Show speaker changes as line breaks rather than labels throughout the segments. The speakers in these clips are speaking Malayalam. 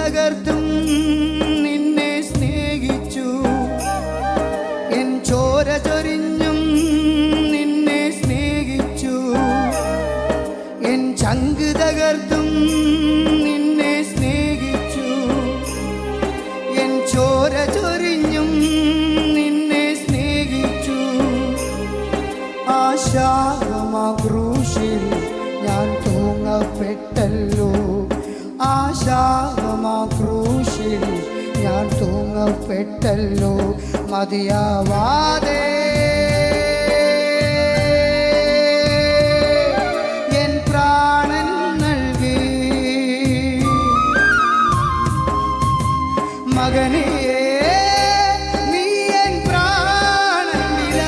തകർത്തും നിന്നെ സ്നേഹിച്ചു. എൻ ചോര ചൊരിഞ്ഞും നിന്നെ സ്നേഹിച്ചു. എൻ ചങ്ക് തകർത്തും നിന്നെ സ്നേഹിച്ചു. എൻ ചോര ചൊരിഞ്ഞും നിന്നെ സ്നേഹിച്ചു. ആശാകമാ ക്രൂശിൽ ഞാൻ തൂങ്ങപ്പെട്ടല്ലോ. ആശാകമാ ക്രൂശിൽ ഞാൻ തൂങ്ങപ്പെട്ടല്ലോ. മതിയാവാതെ എൻ പ്രാണൻ നൽകി. മകനേ നീ എൻ പ്രാണൻ വില.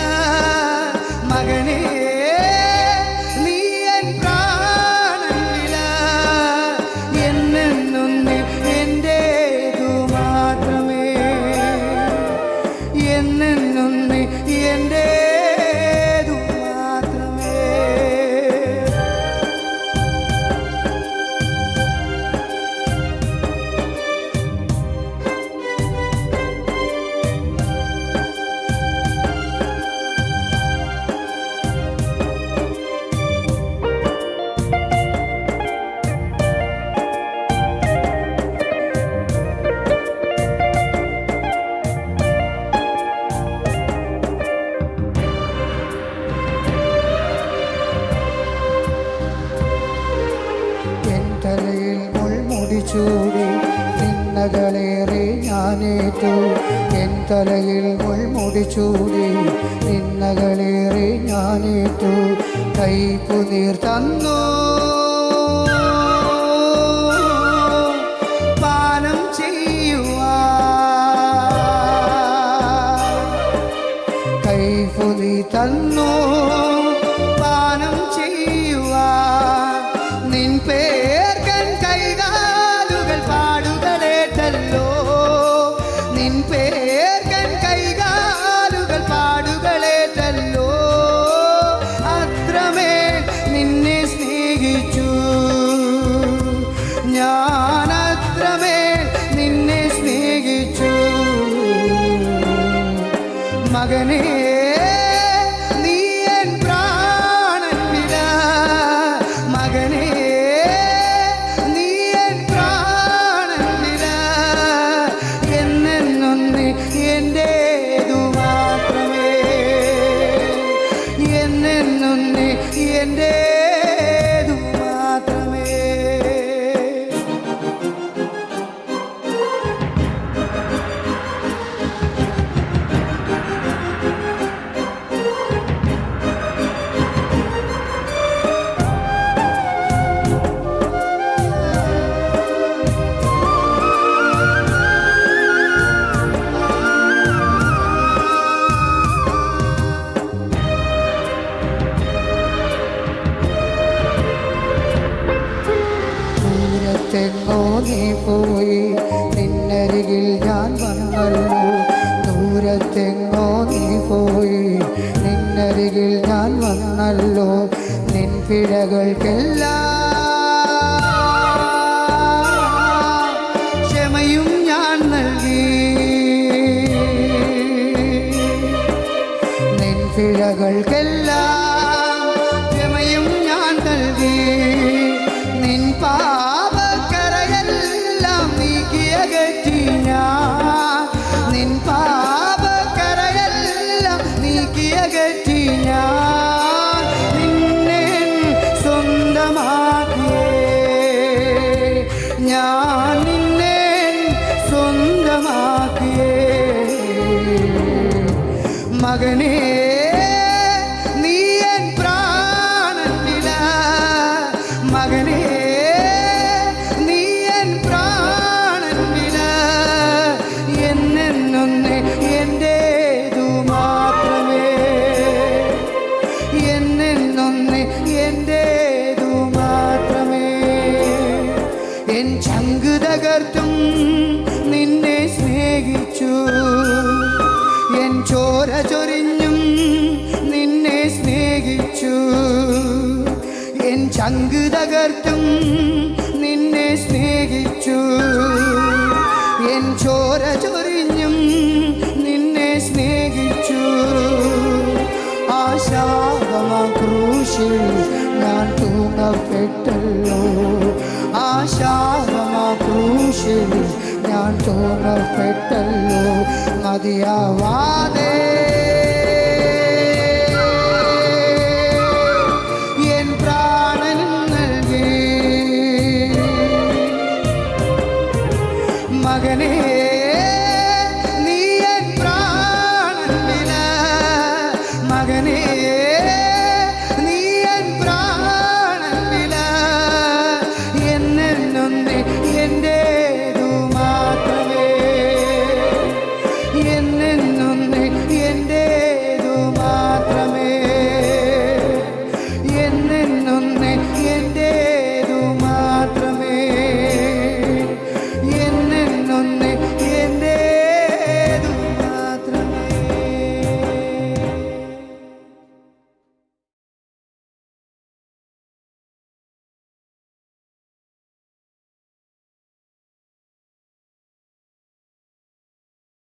മകനേ നീ എൻ പ്രാണൻ വില. എന്നെന്നും എന്റേതു മാത്രമേ. എന്നെന്നും എന്റേതു മാത്രമേ. തലയിൽ മുൾമുടി ചൂടി നിന്നകളേറെ ഞാനേറ്റു. എൻ തലയിൽ മുൾമുടി ചൂടി നിന്നകളേറെ ഞാനേറ്റു. കൈപ്പുനീർ തന്നു പാനം ചെയ്യുവാൻ. കൈപ്പുനീർ തന്നു പാനം ചെയ്യുവാൻ. നിൻ പേർക്കൻ കൈകാലുകൾ പാടുകളേറ്റല്ലോ. നിൻ പേർക്കൻ കൈകാലുകൾ പാടുകളേറ്റല്ലോ. അത്രമേൽ നിന്നെ സ്നേഹിച്ചു ഞാൻ. അത്രമേൽ നിന്നെ സ്നേഹിച്ചു. മകനേ നീ എൻ പ്രാണൻ വില. മകനേ എന്റേതു മാത്രമേ. എന്നെന്നും എന്റേതു മാത്രമേ. ദൂരത്തെങ്ങോ നീ പോയി നിന്നരികിൽ ഞാൻ വന്നല്ലോ. ദൂരത്തെങ്ങോ നീ പോയി നിന്നരികിൽ ഞാൻ വന്നല്ലോ. നിൻ പിഴകൾക്കെല്ലാം ക്ഷമയും ഞാൻ നൽകി. നിൻ പിഴകൾക്കെല്ലാം ക്ഷമയും ഞാൻ നൽകി. നിൻ പാപക്കറയെല്ലാം നീക്കിയകറ്റി ഞാൻ. നിൻ പാപക്കറയെല്ലാം നീക്കിയകറ്റി ഞാൻ. നിന്നെ സ്വന്തമാക്കിയേ ഞാൻ. നിന്നെ സ്വന്തമാക്കിയേ. മകനേ നീ എൻ പ്രാണൻ വില. മകനേ നീ എൻ പ്രാണൻ വില. എന്നെന്നും എന്റേതു മാത്രമേ. എന്നെന്നും എന്റേതു മാത്രമേ. എൻ ചങ്ക് തകർത്തും നിന്നെ സ്നേഹിച്ചു. എൻ ചോര ചൊരിഞ്ഞും നിന്നെ സ്നേഹിച്ചു. എൻ ചങ്ക് തകർത്തും നിന്നെ സ്നേഹിച്ചു. ഞാൻ തൂങ്ങപ്പെട്ടല്ലോ ആശാരമാ ക്രൂശിൽ ഞാൻ തൂങ്ങപ്പെട്ടല്ലോ മതിയാവാതെ എൻ പ്രാണൻ നൽകി മകനെ